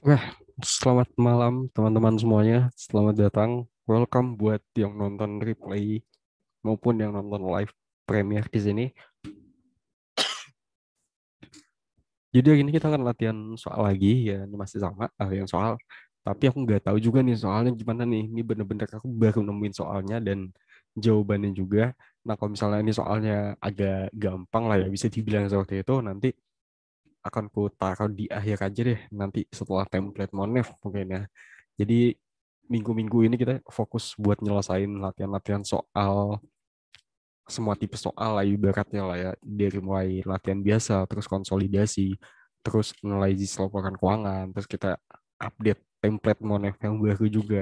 Wah, selamat malam teman-teman semuanya. Selamat datang. Welcome buat yang nonton replay maupun yang nonton live premiere di sini. Jadi hari ini kita akan latihan soal lagi ya, ini masih sama yang soal. Tapi aku nggak tahu juga nih soalnya gimana nih. Ini bener-bener aku baru nemuin soalnya dan jawabannya juga. Nah, kalau misalnya ini soalnya agak gampang lah ya, bisa dibilang seperti itu, nanti akan ku taruh di akhir aja deh nanti setelah template Monef mungkin ya. Jadi minggu-minggu ini kita fokus buat nyelesain latihan-latihan soal semua tipe soal lah ibaratnya lah ya, dari mulai latihan biasa terus konsolidasi terus analisis laporan keuangan terus kita update template Monef yang baru juga,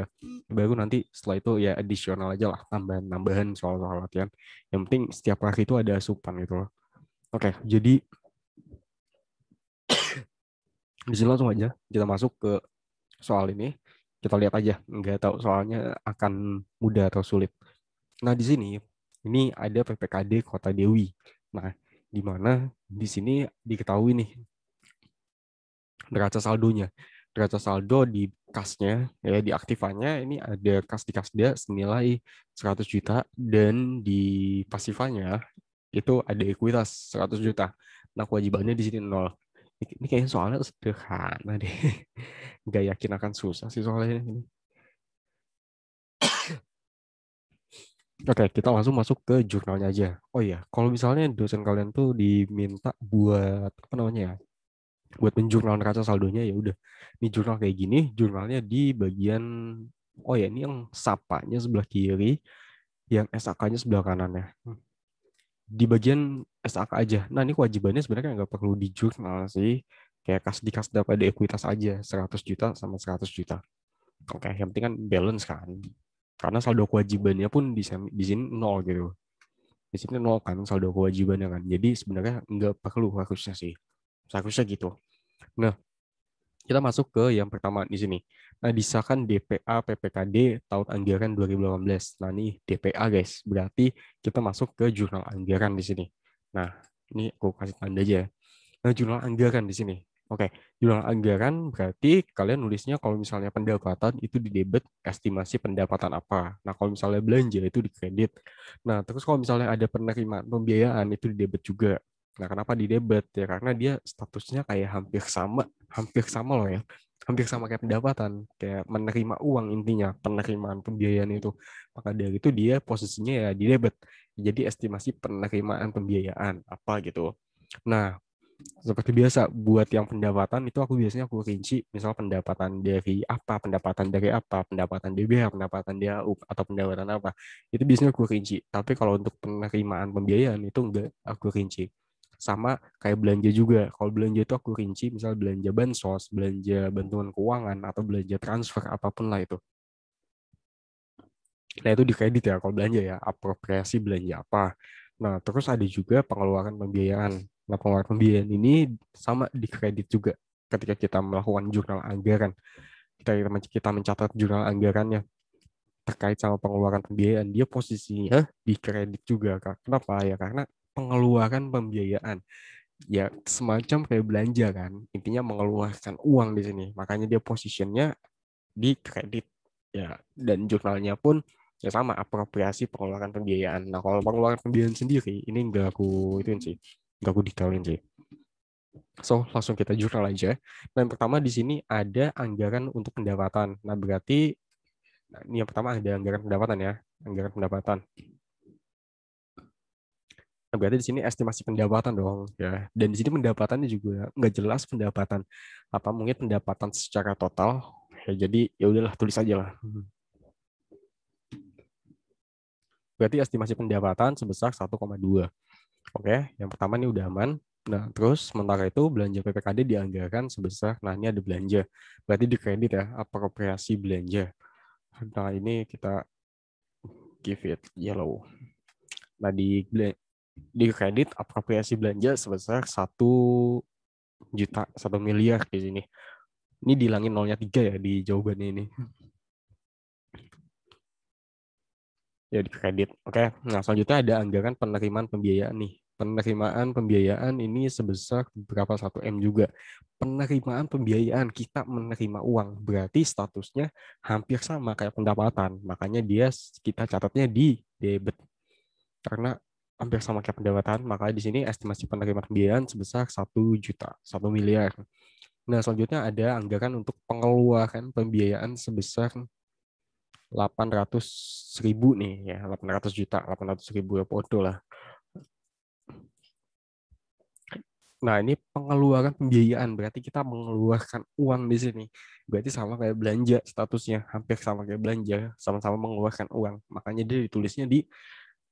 baru nanti setelah itu ya additional aja lah, tambahan-tambahan soal-soal latihan, yang penting setiap hari itu ada asupan gitu loh. Oke, jadi di sini langsung aja kita masuk ke soal ini. Kita lihat aja, nggak tahu soalnya akan mudah atau sulit. Nah, di sini ini ada PPKD Kota Dewi. Nah, di mana di sini diketahui nih neraca saldonya. Neraca saldo di kasnya, ya di aktifannya ini ada kas di kasda senilai 100 juta dan di pasifannya itu ada ekuitas 100 juta. Nah, kewajibannya di sini nol. Ini kayaknya soalnya sederhana deh. Nggak yakin akan susah sih soalnya ini. Oke, kita langsung masuk ke jurnalnya aja. Oh iya, kalau misalnya dosen kalian tuh diminta buat apa namanya ya, buat menjurnal neraca saldonya ya udah. Ini jurnal kayak gini, jurnalnya di bagian, oh ya ini yang sapanya sebelah kiri, yang SAK-nya sebelah kanannya. Di bagian SAK aja. Nah, ini kewajibannya sebenarnya nggak perlu di jurnal sih. Kayak kas di kas dapat ada ekuitas aja, 100 juta sama 100 juta. Oke, yang penting kan balance kan. Karena saldo kewajibannya pun di sini nol gitu. Di sini nol kan saldo kewajibannya kan. Jadi sebenarnya nggak perlu harusnya sih. Seharusnya gitu. Nah, kita masuk ke yang pertama di sini. Nah, disahkan DPA PPKD tahun anggaran 2018. Nah, ini DPA guys. Berarti kita masuk ke jurnal anggaran di sini. Nah, ini aku kasih tanda aja. Nah, jurnal anggaran di sini. Oke, jurnal anggaran berarti kalian nulisnya kalau misalnya pendapatan itu di debit, estimasi pendapatan apa. Nah, kalau misalnya belanja itu di kredit. Nah, terus kalau misalnya ada penerimaan pembiayaan itu di debit juga. Nah, kenapa di debit? Ya karena dia statusnya kayak hampir sama loh ya. Hampir sama kayak pendapatan, kayak menerima uang intinya, penerimaan pembiayaan itu. Maka dari itu dia posisinya ya di debit. Jadi estimasi penerimaan pembiayaan apa gitu. Nah, seperti biasa buat yang pendapatan itu aku biasanya aku rinci misal pendapatan dari apa, pendapatan DBH, pendapatan DAU atau pendapatan apa, itu biasanya aku rinci. Tapi kalau untuk penerimaan pembiayaan itu enggak aku rinci. Sama kayak belanja juga, kalau belanja itu aku rinci misal belanja bansos, belanja bantuan keuangan atau belanja transfer apapun lah itu. Nah, itu di kredit ya kalau belanja ya, apropriasi belanja apa. Nah, terus ada juga pengeluaran pembiayaan. Nah, pengeluaran pembiayaan ini sama di kredit juga. Ketika kita melakukan jurnal anggaran, kita mencatat jurnal anggarannya terkait sama pengeluaran pembiayaan, dia posisinya di kredit juga, Kak. Kenapa? Ya karena pengeluaran pembiayaan. Ya semacam kayak belanja kan. Intinya mengeluarkan uang di sini. Makanya dia posisinya di kredit ya, dan jurnalnya pun ya sama apropriasi pengeluaran pembiayaan. Nah, kalau pengeluaran pembiayaan sendiri ini enggak aku ituin sih, enggak aku detailin sih. So langsung kita jurnal aja. Nah, yang pertama di sini ada anggaran untuk pendapatan. Nah, berarti nah, ini yang pertama ada anggaran pendapatan ya, anggaran pendapatan. Nah, berarti di sini estimasi pendapatan dong ya. Dan di sini pendapatannya juga nggak jelas pendapatan apa, mungkin pendapatan secara total. Ya, jadi ya udahlah tulis aja lah. Berarti estimasi pendapatan sebesar 1,2. Oke, yang pertama ini udah aman. Nah, terus sementara itu belanja PPKD dianggarkan sebesar, nah ini ada belanja. Berarti di kredit ya, apropriasi belanja. Nah, ini kita give it yellow. Nah, di kredit apropriasi belanja sebesar 1 juta, 1 miliar di sini. Ini dihilangin nolnya 3 ya di jawabannya ini. Ya di kredit. Oke, nah selanjutnya ada anggaran penerimaan pembiayaan nih. penerimaan pembiayaan ini sebesar berapa 1 M juga. Penerimaan pembiayaan kita menerima uang berarti statusnya hampir sama kayak pendapatan. Makanya kita catatnya di debit karena hampir sama kayak pendapatan. Makanya di sini estimasi penerimaan pembiayaan sebesar 1 juta, 1 miliar. Nah, selanjutnya ada anggaran untuk pengeluaran pembiayaan sebesar 800.000 nih ya, 800 juta, 800.000 ya podo lah. Nah, ini pengeluaran pembiayaan, berarti kita mengeluarkan uang di sini. Berarti sama kayak belanja statusnya, hampir sama kayak belanja, sama-sama mengeluarkan uang. Makanya dia ditulisnya di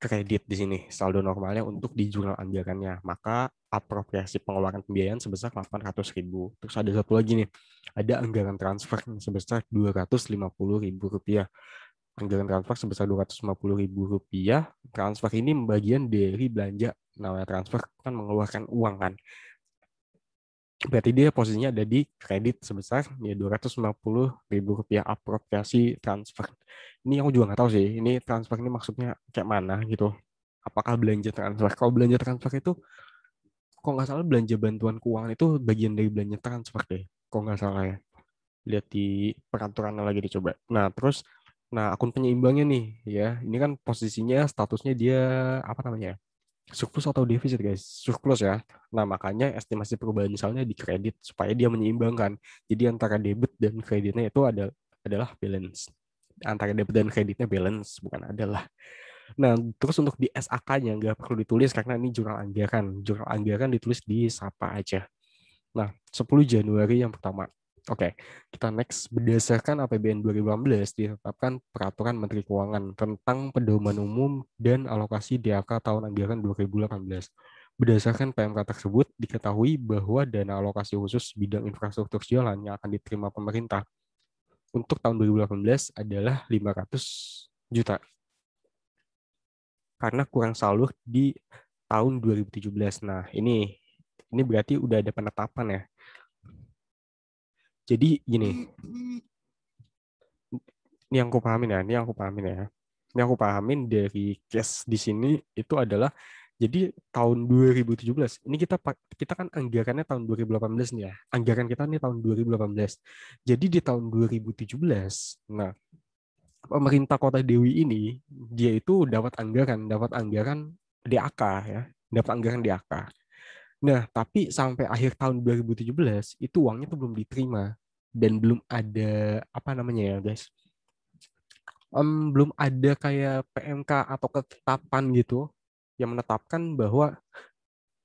kredit di sini, saldo normalnya untuk di jurnal anggarannya. Maka apropriasi pengeluaran pembiayaan sebesar 800.000. Terus ada satu lagi nih, ada anggaran transfer sebesar 250.000 rupiah. Anggaran transfer sebesar 250.000 rupiah. Transfer ini bagian dari belanja. Namanya transfer kan mengeluarkan uang kan. Berarti dia posisinya ada di kredit sebesar ya 250.000 rupiah apropriasi transfer. Ini aku juga nggak tahu sih. Ini transfer ini maksudnya kayak mana gitu. Apakah belanja transfer? Kalau belanja transfer itu, kok nggak salah belanja bantuan keuangan itu bagian dari belanja transfer deh. Kok nggak salah ya. Lihat di peraturannya lagi dicoba. Nah, akun penyeimbangnya nih ya. Ini kan posisinya statusnya dia apa namanya? Surplus atau defisit guys, surplus ya. Nah, makanya estimasi perubahan misalnya di kredit supaya dia menyeimbangkan. Jadi antara debit dan kreditnya itu adalah balance. Antara debit dan kreditnya balance, bukan adalah. Nah, terus untuk di SAK-nya nggak perlu ditulis karena ini jurnal anggaran. Jurnal anggaran ditulis di SAPA aja. Nah, 10 Januari yang pertama. Oke, kita next. Berdasarkan APBN 2018 ditetapkan Peraturan Menteri Keuangan tentang Pedoman Umum dan Alokasi DAK tahun anggaran 2018. Berdasarkan PMK tersebut, diketahui bahwa dana alokasi khusus bidang infrastruktur jalan yang akan diterima pemerintah untuk tahun 2018 adalah 500 juta karena kurang saldo di tahun 2017. Nah, ini berarti udah ada penetapan ya. Jadi gini, ini yang aku pahamin ya, ini yang aku pahamin ya. Ini aku pahamin dari case di sini itu adalah jadi tahun 2017 ini kita kan anggarannya tahun 2018 nih ya. Anggaran kita nih tahun 2018. Jadi di tahun 2017, nah pemerintah Kota Dewi ini dia itu dapat anggaran DAK ya, dapat anggaran DAK. Nah, tapi sampai akhir tahun 2017 itu uangnya tuh belum diterima dan belum ada apa namanya ya, guys. Belum ada kayak PMK atau ketetapan gitu yang menetapkan bahwa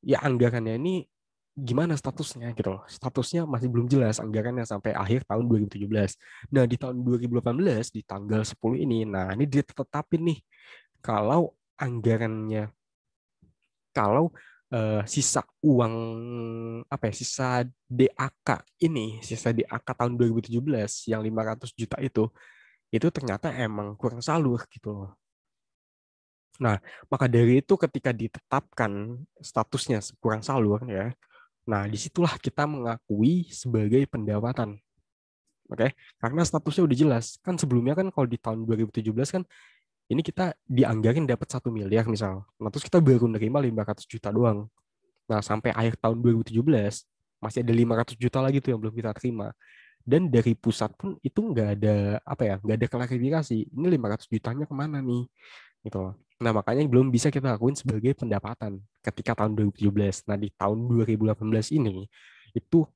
ya anggarannya ini gimana statusnya gitu loh. Statusnya masih belum jelas anggarannya sampai akhir tahun 2017. Nah, di tahun 2018 di tanggal 10 ini, nah ini ditetapin nih kalau anggarannya kalau sisa uang apa ya sisa DAK sisa DAK tahun 2017 yang 500 juta itu ternyata emang kurang salur gitu loh. Nah, maka dari itu ketika ditetapkan statusnya kurang salur ya, nah disitulah kita mengakui sebagai pendapatan. Oke, karena statusnya udah jelas. Kan sebelumnya kan kalau di tahun 2017 kan ini kita dianggarin dapat 1 miliar misal. Nah, terus kita baru nerima 500 juta doang. Nah, sampai akhir tahun 2017 masih ada 500 juta lagi tuh yang belum kita terima. Dan dari pusat pun itu nggak ada apa ya, nggak ada klarifikasi. Ini 500 jutanya kemana nih? Gitu loh. Nah, makanya belum bisa kita lakuin sebagai pendapatan ketika tahun 2017. Nah, di tahun 2018 ini itu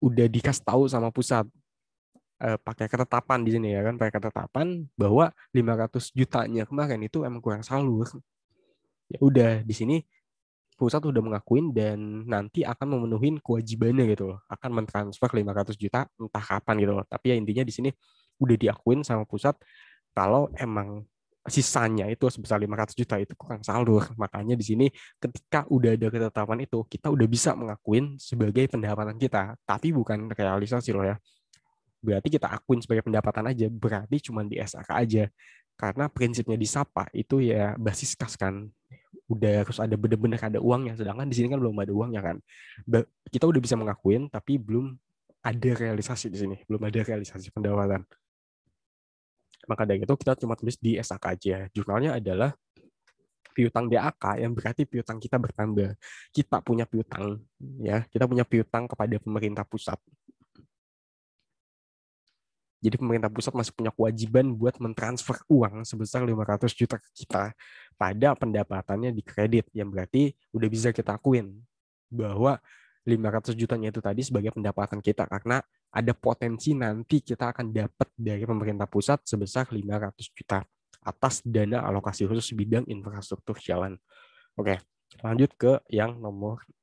udah dikasih tahu sama pusat pakai ketetapan di sini ya kan, pakai ketetapan bahwa 500 jutanya kemarin itu emang kurang salur. Ya udah di sini pusat udah mengakuin dan nanti akan memenuhi kewajibannya gitu loh. Akan mentransfer 500 juta entah kapan gitu loh. Tapi ya intinya di sini udah diakuin sama pusat kalau emang sisanya itu sebesar 500 juta itu kurang salur. Makanya di sini ketika udah ada ketetapan itu, kita udah bisa mengakuin sebagai pendapatan kita. Tapi bukan realisasi loh ya. Berarti kita akuin sebagai pendapatan aja. Berarti cuma di SAK aja. Karena prinsipnya di SAPA itu ya basis kas kan. Udah harus ada bener-bener ada uangnya. Sedangkan di sini kan belum ada uangnya kan. Kita udah bisa mengakuin tapi belum ada realisasi di sini. Belum ada realisasi pendapatan. Maka dari itu kita cuma tulis di SAK aja. Jurnalnya adalah piutang DAK yang berarti piutang kita bertambah. Kita punya piutang, ya, kita punya piutang kepada pemerintah pusat. Jadi pemerintah pusat masih punya kewajiban buat mentransfer uang sebesar 500 juta ke kita pada pendapatannya di kredit, yang berarti udah bisa kita akuin bahwa 500 jutanya itu tadi sebagai pendapatan kita, karena ada potensi nanti kita akan dapat dari pemerintah pusat sebesar 500 juta atas dana alokasi khusus bidang infrastruktur jalan. Oke, lanjut ke yang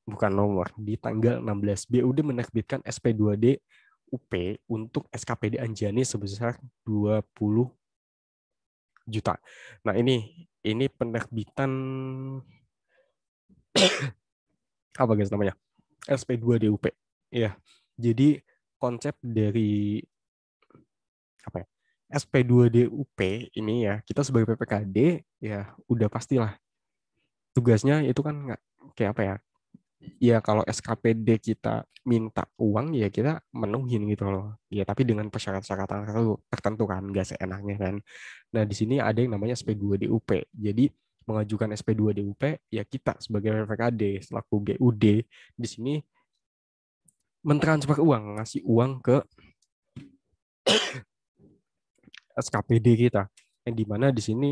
bukan nomor, di tanggal 16 BUD menerbitkan SP2D UP untuk SKPD Anjani sebesar 20 juta. Nah, ini penerbitan apa guys namanya? SP2D UP. Ya. Jadi konsep dari apa ya? SP2D UP ini ya, kita sebagai PPKD ya udah pastilah tugasnya itu kan nggak kayak apa ya? Ya kalau SKPD kita minta uang ya kita menuhin gitu loh. Ya tapi dengan persyaratan-persyaratan tertentu kan, nggak seenaknya kan. Nah di sini ada yang namanya SP2DUP. Jadi mengajukan SP2DUP ya kita sebagai PPKD selaku GUD di sini mentransfer uang, ngasih uang ke SKPD kita. Yang dimana di sini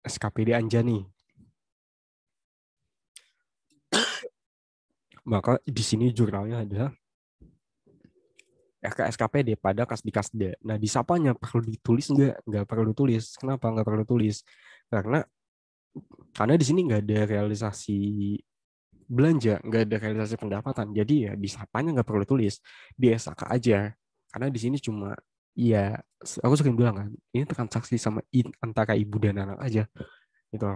SKPD Anjani. Maka di sini jurnalnya adalah SKPD pada Kasdikasda. Nah, di sapanya perlu ditulis nggak? Nggak perlu tulis. Kenapa nggak perlu tulis? Karena di sini nggak ada realisasi belanja, nggak ada realisasi pendapatan. Jadi ya di sapanya nggak perlu tulis. Di SK aja. Karena di sini cuma ya aku sering bilang kan, ini transaksi sama antara ibu dan anak aja gitu.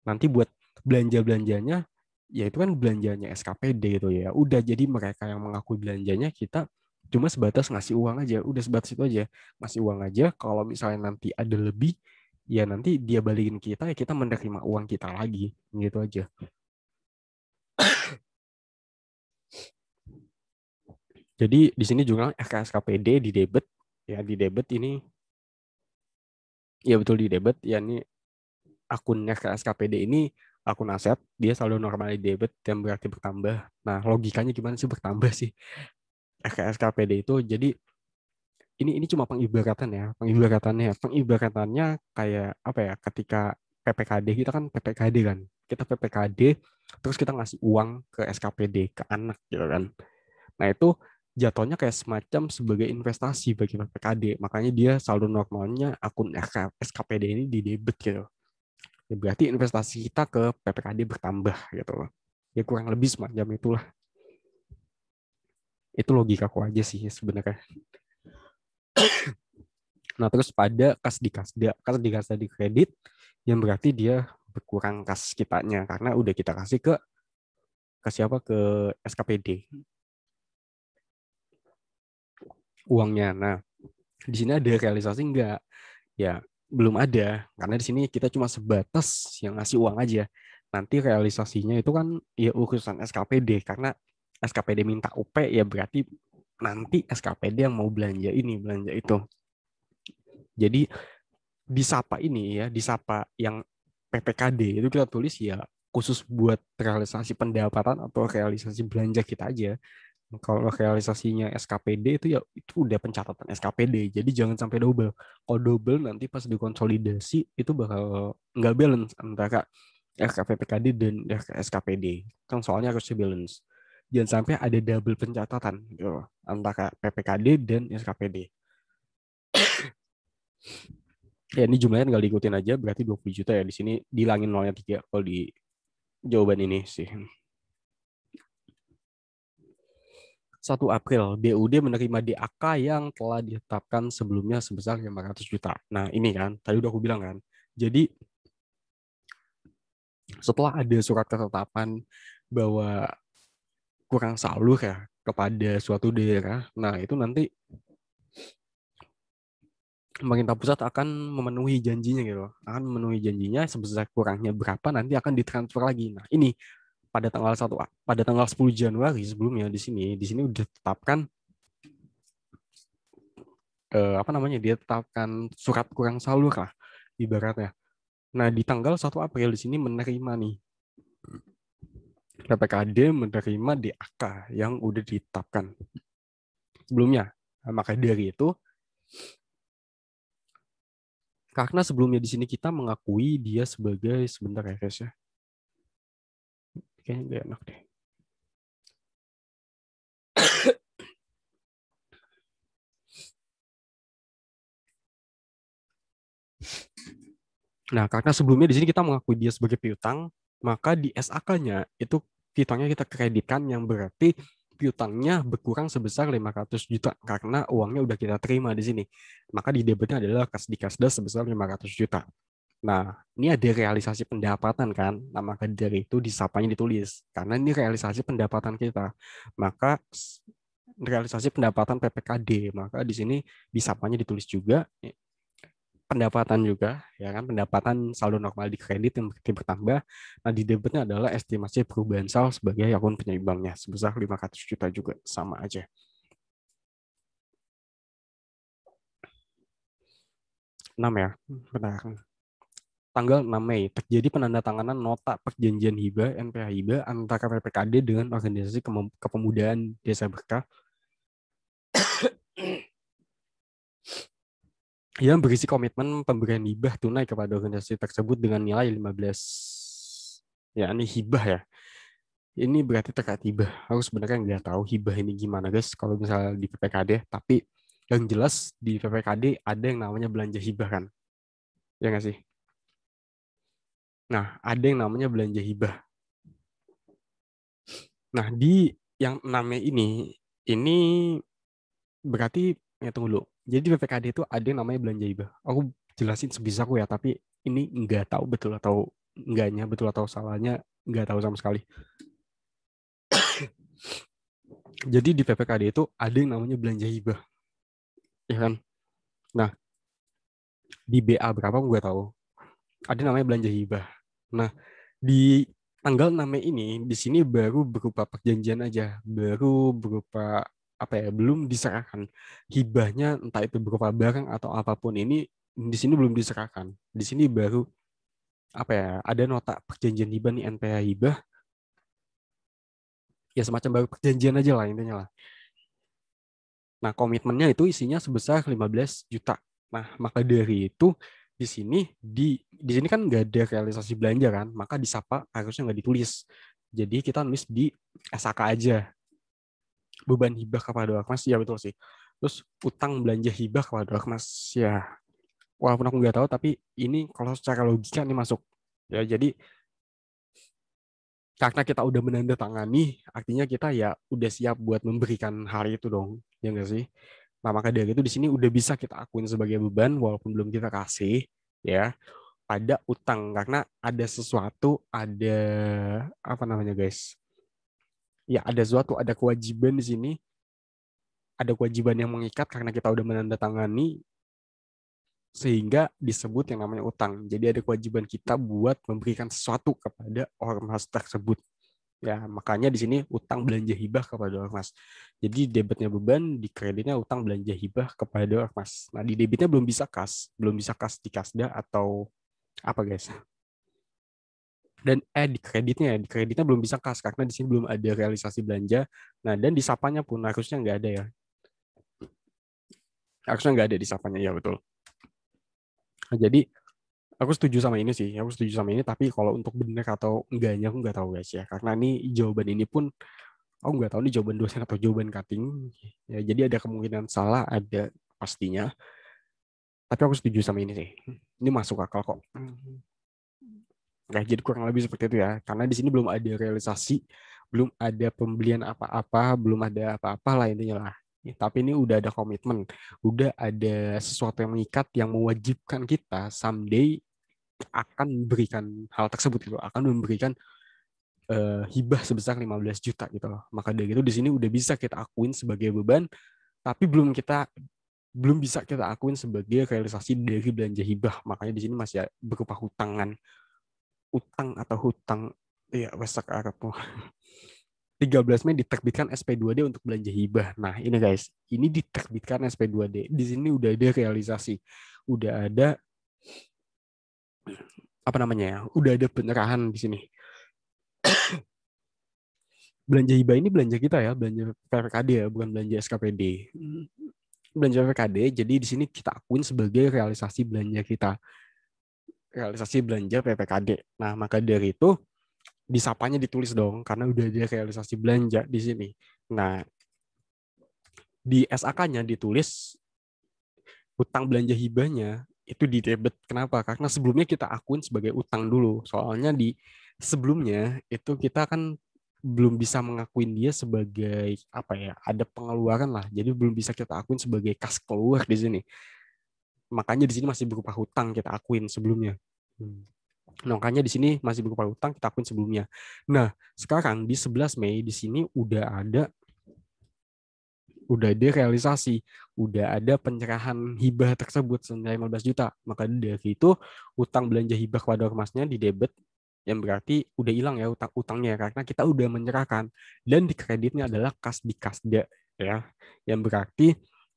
Nanti buat belanja-belanjanya ya itu kan belanjanya SKPD gitu ya. Udah jadi mereka yang mengakui belanjanya, kita cuma sebatas ngasih uang aja. Udah sebatas itu aja. Ngasih uang aja, kalau misalnya nanti ada lebih ya nanti dia balikin kita ya kita menerima uang kita lagi gitu aja. Jadi di sini juga SKPD di debit ya, di debit ini ya betul di debit ya, ini akunnya SKPD ini akun aset, dia selalu normal di debit dan berarti bertambah. Nah, logikanya gimana sih bertambah sih SKPD itu? Jadi ini cuma pengibaratan ya, pengibaratannya kayak apa ya, ketika PPKD kita kan PPKD kan, kita PPKD terus kita ngasih uang ke SKPD ke anak gitu kan. Nah, itu jatuhnya kayak semacam sebagai investasi bagi PPKD, makanya dia saldo normalnya akun SKPD ini di debit gitu. Ya, berarti investasi kita ke PPKD bertambah gitu loh. Ya kurang lebih semacam itulah. Itu logika aku aja sih sebenarnya. Nah, terus pada kas di kredit yang berarti dia berkurang kas kitanya karena udah kita kasih ke siapa, ke SKPD uangnya. Nah, di sini ada realisasi enggak? Ya, belum ada karena di sini kita cuma sebatas yang ngasih uang aja. Nanti realisasinya itu kan ya urusan SKPD, karena SKPD minta UP ya berarti nanti SKPD yang mau belanja ini, belanja itu. Jadi di SAPA ini ya, di SAPA yang PPKD itu kita tulis ya khusus buat realisasi pendapatan atau realisasi belanja kita aja. Kalau realisasinya SKPD itu ya itu udah pencatatan SKPD. Jadi jangan sampai double. Kalau double nanti pas dikonsolidasi itu bakal nggak balance antara RKPPKD dan SKPD. Kan soalnya harus balance. Jangan sampai ada double pencatatan gitu, antara PPKD dan SKPD. Ya ini jumlahnya tinggal diikutin aja, berarti 20 juta ya. Di sini dilangin nolnya 3 kalau di jawaban ini sih. 1 April, BUD menerima DAK yang telah ditetapkan sebelumnya sebesar 500 juta. Nah ini kan, tadi udah aku bilang kan. Jadi setelah ada surat ketetapan bahwa kurang salur ya kepada suatu daerah, nah itu nanti pemerintah pusat akan memenuhi janjinya gitu, akan memenuhi janjinya sebesar kurangnya berapa nanti akan ditransfer lagi. Nah ini pada tanggal 10 Januari sebelumnya di sini udah ditetapkan apa namanya, dia tetapkan surat kurang salur lah ibaratnya. Nah, di tanggal 1 April di sini menerima nih, PPKD menerima DAK yang udah ditetapkan sebelumnya. Nah, maka dari itu, karena sebelumnya di sini kita mengakui dia sebagai, sebentar ya guys ya, kayaknya gak enak deh. Nah, karena sebelumnya di sini kita mengakui dia sebagai piutang, maka di SAK-nya itu piutangnya kita kreditkan, yang berarti piutangnya berkurang sebesar 500 juta karena uangnya udah kita terima di sini. Maka di debitnya adalah kas di Kasdas sebesar 500 juta. Nah, ini ada realisasi pendapatan kan. Nah, maka dari itu disapanya ditulis. Karena ini realisasi pendapatan kita. Maka realisasi pendapatan PPKD. Maka di sini disapanya ditulis juga pendapatan juga, ya kan, pendapatan saldo normal di kredit yang bertambah. Nah, di debitnya adalah estimasi perubahan saldo sebagai akun penyeimbangnya sebesar 500 juta juga, sama aja. Enam ya, benar. Tanggal 6 Mei terjadi penandatanganan nota perjanjian hibah NPH hibah antara PPKD dengan organisasi kepemudaan Desa Berkah yang berisi komitmen pemberian hibah tunai kepada organisasi tersebut dengan nilai 15, ya ini hibah ya. Ini berarti terkait hibah. Aku sebenarnya nggak tahu hibah ini gimana guys kalau misalnya di PPKD, tapi yang jelas di PPKD ada yang namanya belanja hibah kan, ya nggak sih? Nah, ada yang namanya belanja hibah. Nah, di yang namanya ini berarti, ya tunggu dulu. Jadi di PPKD itu ada yang namanya belanja hibah. Aku jelasin sebisaku ya, tapi ini nggak tahu betul atau enggaknya, betul atau salahnya nggak tahu sama sekali. Jadi di PPKD itu ada yang namanya belanja hibah, ya kan? Nah, di BA berapa aku nggak tahu. Ada namanya belanja hibah. Nah, di tanggal 6 Mei ini di sini baru berupa perjanjian aja, baru berupa apa ya, belum diserahkan hibahnya, entah itu berupa barang atau apapun, ini di sini belum diserahkan. Di sini baru apa ya, ada nota perjanjian hibah nih, NPH hibah, ya semacam baru perjanjian aja lah intinya lah. Nah, komitmennya itu isinya sebesar 15 juta. Nah, maka dari itu di sini kan nggak ada realisasi belanja kan, maka di SAPA harusnya nggak ditulis. Jadi kita nulis di SAK aja. Beban hibah kepada Ormas, ya betul sih. Terus utang belanja hibah kepada Ormas, ya walaupun aku nggak tahu, tapi ini kalau secara logika ini masuk. Ya, jadi karena kita udah menandatangani, artinya kita ya udah siap buat memberikan hal itu dong, ya nggak sih? Nah, maka dari itu di sini udah bisa kita akuin sebagai beban walaupun belum kita kasih, ya, pada utang, karena ada sesuatu, ada apa namanya guys? Ya, ada sesuatu, ada kewajiban di sini, ada kewajiban yang mengikat karena kita udah menandatangani sehingga disebut yang namanya utang. Jadi ada kewajiban kita buat memberikan sesuatu kepada ormas tersebut. Ya, makanya di sini utang belanja hibah kepada ormas. Jadi debitnya beban, di kreditnya utang belanja hibah kepada ormas. Nah, di debitnya belum bisa kas di Kasda atau apa guys? Dan di kreditnya belum bisa kas karena di sini belum ada realisasi belanja. Nah, dan di sapanya pun harusnya nggak ada ya. Harusnya nggak ada di sapanya, ya betul. Nah, jadi aku setuju sama ini sih. Aku setuju sama ini, tapi kalau untuk benar atau enggaknya aku nggak tahu guys ya. Karena ini jawaban ini pun aku nggak tahu ini jawaban dosen atau jawaban cutting. Ya, jadi ada kemungkinan salah, ada pastinya. Tapi aku setuju sama ini sih. Ini masuk akal kok. Nah, jadi kurang lebih seperti itu ya. Karena di sini belum ada realisasi, belum ada pembelian apa-apa, belum ada apa-apa lah intinya lah. Ya, tapi ini udah ada komitmen, udah ada sesuatu yang mengikat, yang mewajibkan kita someday akan memberikan hal tersebut gitu, akan memberikan hibah sebesar 15 juta gitu loh. Maka dari itu di sini udah bisa kita akuin sebagai beban, tapi belum bisa kita akuin sebagai realisasi dari belanja hibah. Makanya di sini masih berupa hutangan, utang atau hutang, ya Wesak Arab. 13 Mei diterbitkan SP2D untuk belanja hibah. Nah, ini guys, ini diterbitkan SP2D. Di sini udah ada realisasi, udah ada apa namanya ya, udah ada penyerahan di sini. Belanja hibah ini belanja kita ya, belanja PPKD ya, bukan belanja SKPD. Belanja PPKD, jadi di sini kita akuin sebagai realisasi belanja kita, realisasi belanja PPKD. Nah, maka dari itu disapanya ditulis dong, karena udah ada realisasi belanja di sini. Nah, di SAK-nya ditulis utang belanja hibahnya itu di debit. Kenapa? Karena sebelumnya kita akuin sebagai utang dulu. Soalnya di sebelumnya itu kita kan belum bisa mengakuin dia sebagai apa ya, ada pengeluaran lah. Jadi belum bisa kita akuin sebagai kas keluar di sini. Makanya di sini masih berupa hutang kita akuin sebelumnya. Makanya di sini masih berupa hutang kita akuin sebelumnya. Nah, sekarang di 11 Mei di sini udah ada realisasi, udah ada pencerahan hibah tersebut senilai 15 juta. Maka dari itu utang belanja hibah kepada ormasnya di debit, yang berarti udah hilang ya utang-utangnya karena kita udah menyerahkan, dan di kreditnya adalah kas di kasda ya. Yang berarti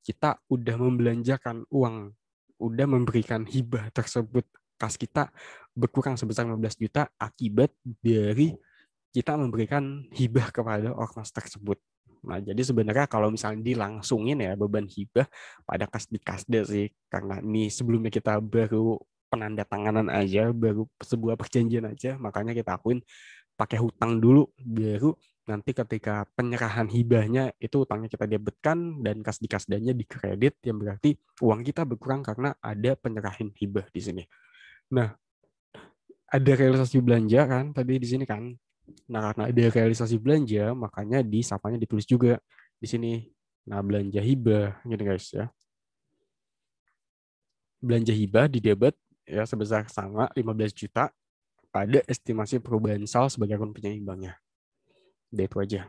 kita udah membelanjakan uang, udah memberikan hibah tersebut, kas kita berkurang sebesar 15 juta akibat dari kita memberikan hibah kepada ormas tersebut. Nah, jadi sebenarnya kalau misalnya dilangsungin ya beban hibah pada kas di kasda sih, karena ini sebelumnya kita baru penanda tanganan aja, baru sebuah perjanjian aja, makanya kita akuin pakai hutang dulu, baru nanti ketika penyerahan hibahnya itu utangnya kita debitkan dan kas di kasdanya dikredit, yang berarti uang kita berkurang karena ada penyerahan hibah di sini. Nah, ada realisasi belanja kan tadi di sini kan. Nah, karena ada realisasi belanja, makanya di sapanya ditulis juga di sini. Nah, belanja hibah gitu guys ya. Belanja hibah di debit ya sebesar sama 15 juta pada estimasi perubahan sal sebagai akun penyeimbangnya. Udah itu aja.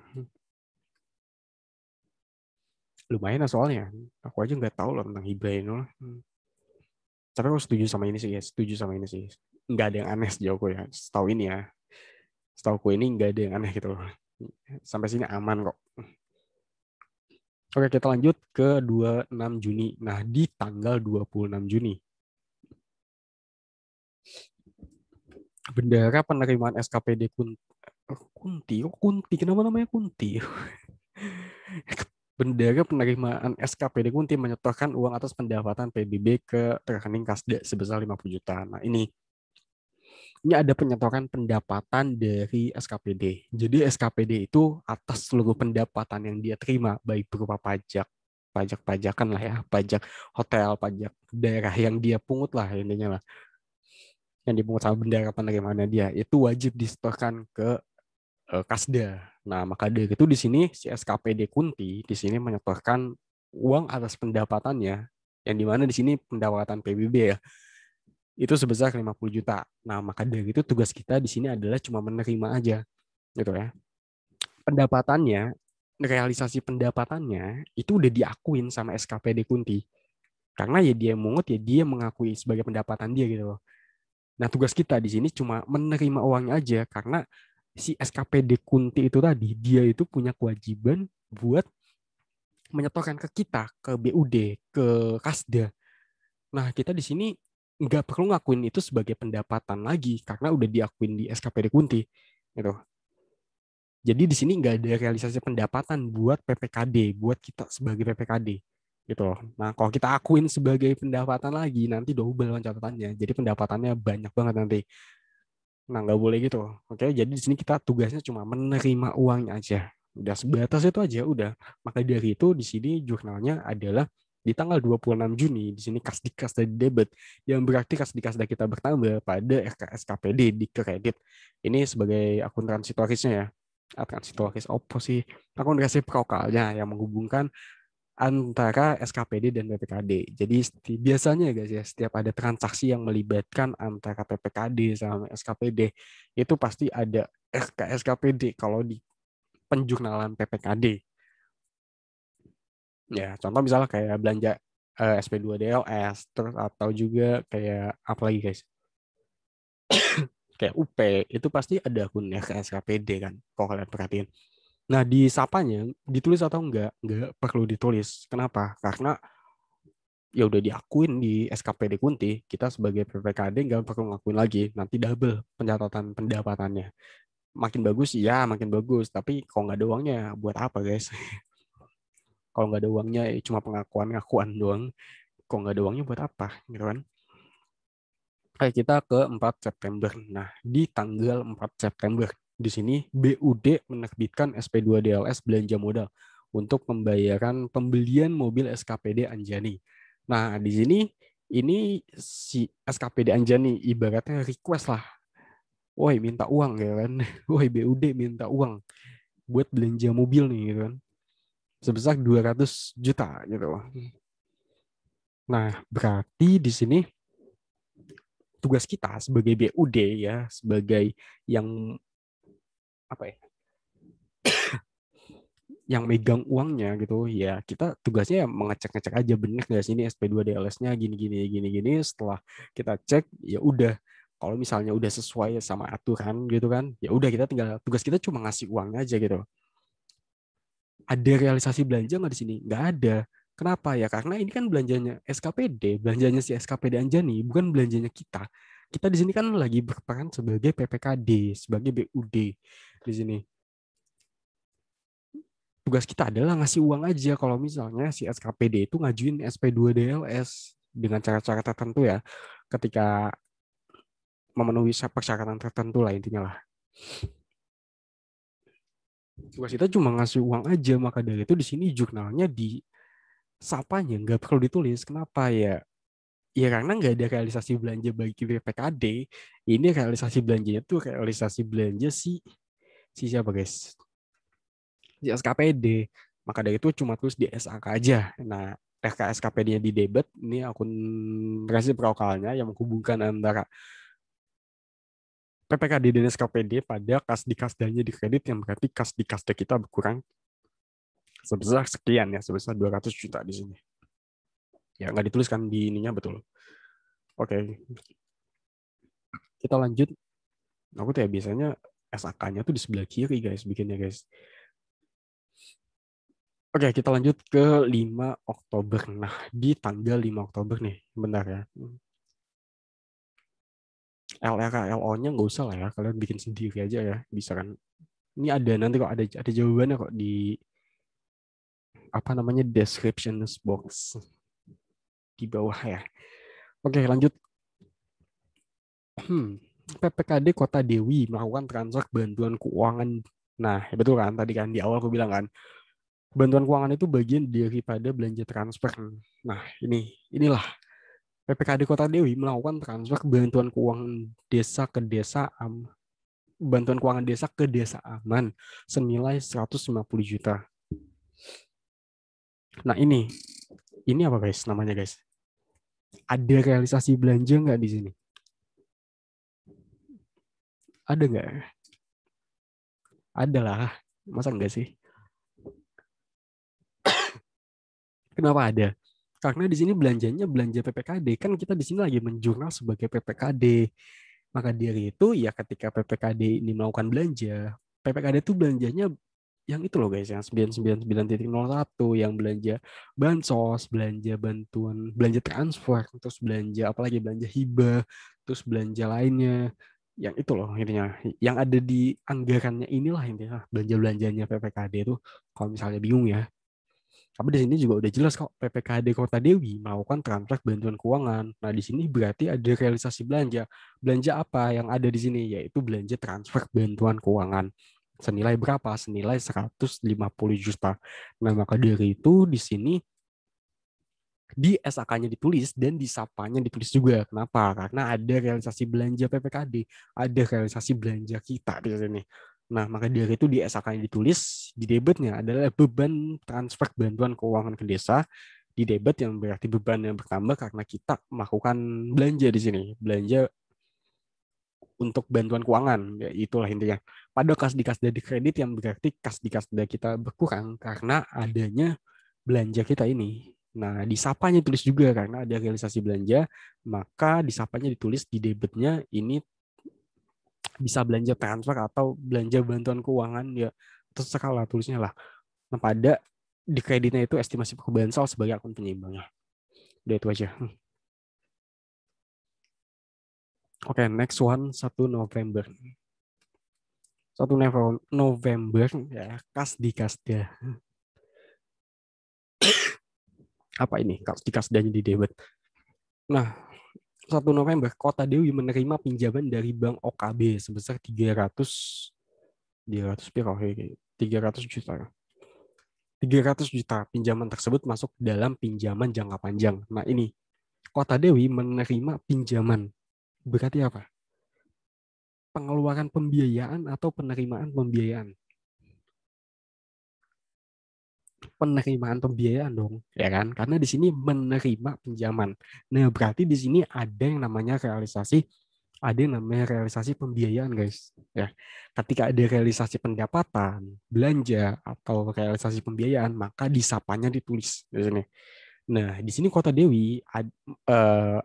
Lumayan lah soalnya. Aku aja nggak tahu loh tentang hibah ini. Tapi aku setuju sama ini sih ya. Setuju sama ini sih. Nggak ada yang aneh sejauh aku ya. Setahu ini ya. Setahu aku ini nggak ada yang aneh gitu loh. Sampai sini aman kok. Oke, kita lanjut ke 26 Juni. Nah, di tanggal 26 Juni, bendera penerimaan SKPD Kunti, kenapa namanya Kunti? Bendera penerimaan SKPD Kunti menyetorkan uang atas pendapatan PBB ke rekening Kasda sebesar 50 juta. Nah, ini ada penyetoran pendapatan dari SKPD. Jadi SKPD itu atas seluruh pendapatan yang dia terima, baik berupa pajak-pajakan lah ya, pajak hotel, pajak daerah yang dia pungut lah intinya lah, yang dipungut sama bendera penerimaannya dia, itu wajib disetorkan ke Kasda. Nah, maka dari itu di sini si SKPD Kunti di sini menyetorkan uang atas pendapatannya, yang dimana di sini pendapatan PBB ya, itu sebesar 50 juta. Nah, maka dari itu tugas kita di sini adalah cuma menerima aja, gitu ya. Pendapatannya, realisasi pendapatannya itu udah diakuin sama SKPD Kunti. Karena ya dia mungut, ya dia mengakui sebagai pendapatan dia gitu loh. Nah, tugas kita di sini cuma menerima uangnya aja karena si SKPD Kunti itu tadi dia itu punya kewajiban buat menyetorkan ke kita, ke BUD, ke Kasda. Nah, kita di sini nggak perlu ngakuin itu sebagai pendapatan lagi karena udah diakuin di SKPD Kunti gitu. Jadi di sini nggak ada realisasi pendapatan buat PPKD, buat kita sebagai PPKD gitu loh. Nah, kalau kita akuin sebagai pendapatan lagi nanti double kan catatannya. Jadi pendapatannya banyak banget nanti. Nah, nggak boleh gitu. Oke, jadi di sini kita tugasnya cuma menerima uangnya aja. Udah sebatas itu aja, udah. Maka dari itu di sini jurnalnya adalah di tanggal 26 Juni, di sini kas dari debit, yang berarti kas kita bertambah pada RKSKPD di kredit. Ini sebagai akun transitorisnya ya. Transitoris opo sih? Akun resiprokalnya yang menghubungkan antara SKPD dan PPKD. Jadi biasanya guys ya, setiap ada transaksi yang melibatkan antara PPKD sama SKPD, itu pasti ada SKPD kalau di penjurnalan PPKD. Ya, contoh misalnya kayak belanja SP2 DLS, terus atau juga kayak apa lagi guys? Kayak UP, itu pasti ada akunnya ke SKPD kan, kalau kalian perhatiin. Nah, di sapanya ditulis atau enggak perlu ditulis. Kenapa? Karena ya udah diakuin di SKPD Kunti, kita sebagai PPKD nggak perlu ngakuin lagi, nanti double pencatatan pendapatannya. Makin bagus, ya makin bagus, tapi kalau nggak ada uangnya, buat apa guys? Kalau nggak ada uangnya, ya cuma pengakuan-ngakuan doang. Kalau nggak ada uangnya buat apa, gitu kan? Kayak kita ke 4 September. Nah, di tanggal 4 September, di sini BUD menerbitkan SP2 DLS belanja modal untuk pembayaran pembelian mobil SKPD Anjani. Nah, di sini ini si SKPD Anjani ibaratnya request lah. Woi, minta uang ya kan. Woi, BUD minta uang buat belanja mobil nih gitu kan. Sebesar 200 juta gitu. Nah, berarti di sini tugas kita sebagai BUD ya, sebagai yang apa ya, yang megang uangnya gitu ya, kita tugasnya ya mengecek-ngecek aja bener nggak sih ini SP2 DLS-nya gini gini gini gini. Setelah kita cek ya udah, kalau misalnya udah sesuai sama aturan gitu kan, ya udah kita tinggal, tugas kita cuma ngasih uangnya aja gitu. Ada realisasi belanja nggak di sini? Nggak ada. Kenapa ya? Karena ini kan belanjanya SKPD, belanjanya si SKPD Anjani, bukan belanjanya kita. Kita di sini kan lagi berperan sebagai PPKD, sebagai BUD di sini. Tugas kita adalah ngasih uang aja kalau misalnya si SKPD itu ngajuin SP2 DLS dengan cara-cara tertentu ya. Ketika memenuhi persyaratan tertentu lah intinya lah. Tugas kita cuma ngasih uang aja, maka dari itu di sini jurnalnya di sapanya nggak perlu ditulis. Kenapa ya? Ya karena nggak ada realisasi belanja bagi PPKD. Ini realisasi belanjanya tuh realisasi belanja si siapa guys? Si SKPD. Maka dari itu cuma tulis di SAK aja. Nah, SKPD-nya di debit, ini akun resiprokalnya yang menghubungkan antara PPKD dan SKPD pada kas di kasdanya di kredit, yang berarti kas di kasda kita berkurang sebesar sekian ya, sebesar 200 juta di sini. Ya, nggak dituliskan di ininya betul. Oke, kita lanjut. Aku tuh ya biasanya SAK-nya tuh di sebelah kiri guys, bikinnya guys. Oke, kita lanjut ke 5 Oktober. Nah, di tanggal 5 Oktober nih, bentar ya. LRA, LO-nya nggak usah lah ya, kalian bikin sendiri aja ya, bisa kan. Ini ada nanti kok, ada jawabannya kok di apa namanya description box di bawah ya. Oke, lanjut. PPKD Kota Dewi melakukan transfer bantuan keuangan. Nah, ya betul kan, tadi kan di awal aku bilang kan, bantuan keuangan itu bagian daripada belanja transfer. Nah, inilah PPKD Kota Dewi melakukan transfer bantuan keuangan desa ke desa, bantuan keuangan desa ke desa aman senilai 150 juta. Nah, ini apa guys namanya guys? Ada realisasi belanja nggak di sini? Ada nggak? Ada lah. Masa enggak sih? Kenapa ada? Karena di sini belanjanya belanja PPKD. Kan kita di sini lagi menjurnal sebagai PPKD. Maka dari itu ya ketika PPKD ini melakukan belanja, PPKD itu belanjanya yang itu loh guys, yang 999.01, yang belanja bansos, belanja bantuan, belanja transfer, terus belanja apalagi belanja hibah, terus belanja lainnya. Yang itu loh intinya, yang ada di anggarannya inilah intinya belanja-belanjanya PPKD itu, kalau misalnya bingung ya. Tapi di sini juga udah jelas kok, PPKD Kota Dewi melakukan transfer bantuan keuangan. Nah, di sini berarti ada realisasi belanja. Belanja apa yang ada di sini? Yaitu belanja transfer bantuan keuangan. Senilai berapa? Senilai 150 juta. Nah, maka dari itu di sini di SAK-nya ditulis dan di SAPA-nya ditulis juga. Kenapa? Karena ada realisasi belanja PPKD, ada realisasi belanja kita di sini. Nah, maka dari itu di SAK-nya ditulis, di debitnya adalah beban transfer bantuan keuangan ke desa, di debit yang berarti beban yang bertambah karena kita melakukan belanja di sini, belanja untuk bantuan keuangan, ya itulah intinya. Pada kas di kasda di kredit yang berarti kas di kasda kita berkurang karena adanya belanja kita ini. Nah, di sapanya tulis juga karena ada realisasi belanja, maka di sapanya ditulis di debitnya ini bisa belanja transfer atau belanja bantuan keuangan, ya terserah lah tulisnya lah. Nah, pada di kreditnya itu estimasi perubahan sal sebagai akun penyeimbangnya. Udah itu aja. Oke, next one 1 November. 1 November ya, kas di kasda. Apa ini? Kas di kasdanya di debat. Nah, 1 November Kota Dewi menerima pinjaman dari Bank OKB sebesar 300 piro, 300 juta. 300 juta pinjaman tersebut masuk dalam pinjaman jangka panjang. Nah, ini Kota Dewi menerima pinjaman. Berarti apa? Pengeluaran pembiayaan atau penerimaan pembiayaan? Penerimaan pembiayaan dong, ya kan? Karena di sini menerima pinjaman. Nah, berarti di sini ada yang namanya realisasi pembiayaan, guys. Ya, ketika ada realisasi pendapatan, belanja atau realisasi pembiayaan, maka disapanya ditulis di sini. Nah, di sini Kota Dewi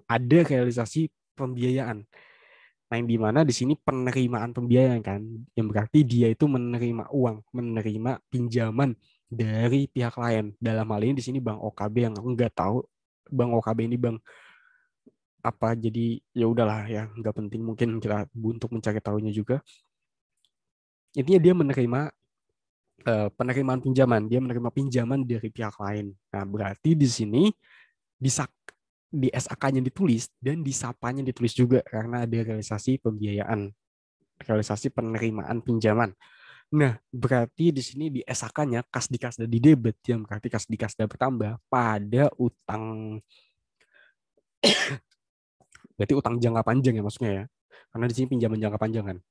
ada realisasi pembiayaan. Nah, yang dimana di sini penerimaan pembiayaan kan, yang berarti dia itu menerima uang, menerima pinjaman dari pihak lain. Dalam hal ini di sini Bank OKB, yang aku nggak tahu Bank OKB ini bank apa, jadi ya udahlah ya, nggak penting mungkin kita untuk mencari tahunya juga. Intinya dia menerima penerimaan pinjaman, dia menerima pinjaman dari pihak lain. Nah, berarti di sini di di SAK-nya ditulis dan di SAPA-nya ditulis juga karena ada realisasi pembiayaan, realisasi penerimaan pinjaman. Nah, berarti di sini di SAK-nya kas di kasda di debit, yang berarti kas di kasda bertambah pada utang, berarti utang jangka panjang ya maksudnya ya. Karena di sini pinjaman jangka panjang kan.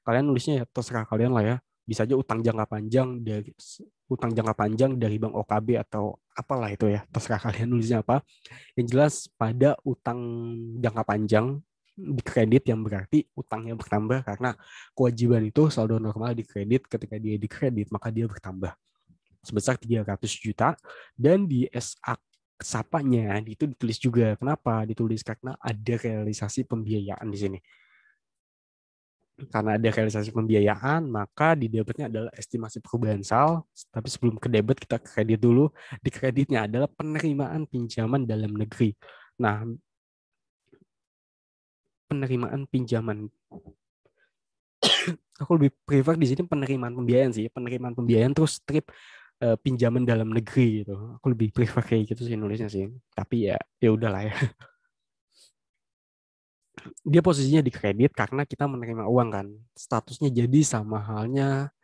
Kalian nulisnya ya terserah kalian lah ya. Bisa aja utang jangka panjang dari Bank OKB atau apalah itu ya. Terserah kalian nulisnya apa. Yang jelas pada utang jangka panjang di kredit, yang berarti utangnya bertambah karena kewajiban itu saldo normal di kredit, ketika dia di kredit maka dia bertambah sebesar 300 juta, dan di SA Sapanya itu ditulis juga. Kenapa ditulis? Karena ada realisasi pembiayaan di sini. Karena ada realisasi pembiayaan, maka di debitnya adalah estimasi perubahan sal. Tapi sebelum ke debit, kita kredit dulu. Di kreditnya adalah penerimaan pinjaman dalam negeri. Nah, penerimaan pinjaman, aku lebih prefer di sini penerimaan pembiayaan sih. Penerimaan pembiayaan terus strip pinjaman dalam negeri gitu. Aku lebih prefer kayak gitu sih nulisnya sih. Tapi ya ya udahlah ya. Dia posisinya di kredit karena kita menerima uang kan. Statusnya jadi sama halnya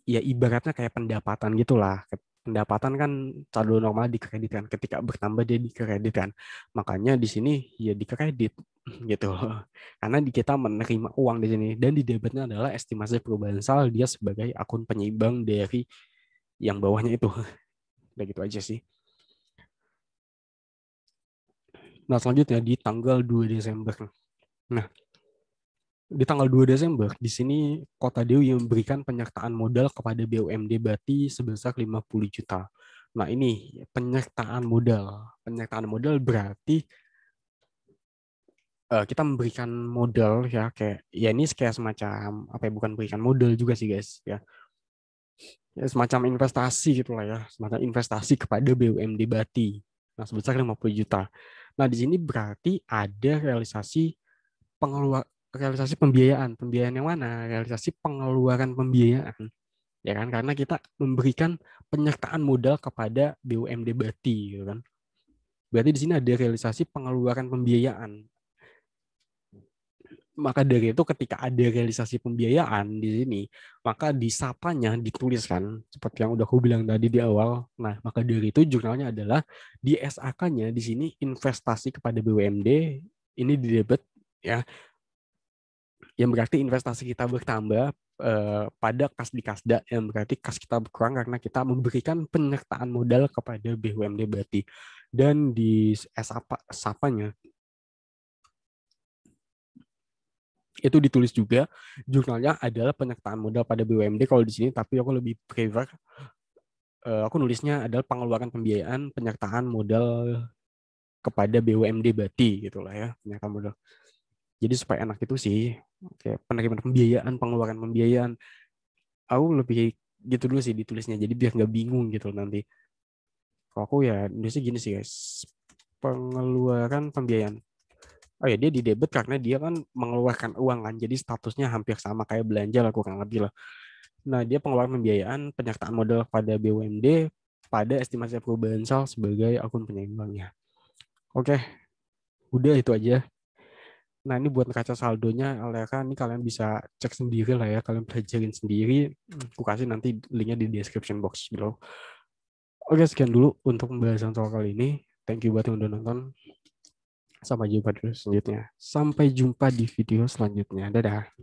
ya ibaratnya kayak pendapatan gitulah. Pendapatan kan saldo normal dikreditkan, ketika bertambah dia dikreditkan. Makanya di sini ya dikredit gitu. Karena kita menerima uang di sini, dan di debitnya adalah estimasi perubahan saldo dia sebagai akun penyeimbang dari yang bawahnya itu. Udah gitu aja sih. Nah, selanjutnya di tanggal 2 Desember. Nah, di tanggal 2 Desember, di sini Kota Dewi memberikan penyertaan modal kepada BUMD Bati sebesar 50 juta. Nah, ini penyertaan modal. Penyertaan modal berarti kita memberikan modal ya, kayak ya ini kayak semacam apa ya, bukan berikan modal juga sih guys ya. Ya, semacam investasi gitulah ya, semacam investasi kepada BUMD Bati. Nah, sebesar 50 juta. Nah, di sini berarti ada realisasi pembiayaan. Pembiayaan yang mana? Realisasi pengeluaran pembiayaan. Ya kan? Karena kita memberikan penyertaan modal kepada BUMD Bati, gitu kan. Berarti di sini ada realisasi pengeluaran pembiayaan. Maka dari itu ketika ada realisasi pembiayaan di sini, maka di sapanya dituliskan seperti yang udah aku bilang tadi di awal. Nah, maka dari itu jurnalnya adalah di SAK-nya di sini investasi kepada BUMD ini di debit ya, yang berarti investasi kita bertambah pada kas di kasda, yang berarti kas kita berkurang karena kita memberikan penyertaan modal kepada BUMD Bati. Dan di SAPA-nya itu ditulis juga jurnalnya adalah penyertaan modal pada BUMD kalau di sini, tapi aku lebih prefer aku nulisnya adalah pengeluaran pembiayaan penyertaan modal kepada BUMD Bati gitulah ya, penyertaan modal. Jadi supaya enak itu sih, kayak penerimaan pembiayaan, pengeluaran pembiayaan. Aku lebih gitu dulu sih ditulisnya, jadi biar nggak bingung gitu nanti. Kalau aku ya nulisnya gini sih guys, pengeluaran pembiayaan. Oh ya, dia di debit karena dia kan mengeluarkan uang kan, jadi statusnya hampir sama kayak belanja lah kurang lebih lah. Nah, dia pengeluaran pembiayaan, penyertaan modal pada BUMD, pada estimasi perubahan sal sebagai akun penyeimbangnya. Oke, udah itu aja. Nah, ini buat kaca saldonya, Alera, ini kalian bisa cek sendiri lah ya, kalian pelajarin sendiri. Aku kasih nanti linknya di description box below. Oke, sekian dulu untuk pembahasan soal kali ini. Thank you buat yang udah nonton. Sampai jumpa di video selanjutnya. Sampai jumpa di video selanjutnya. Dadah.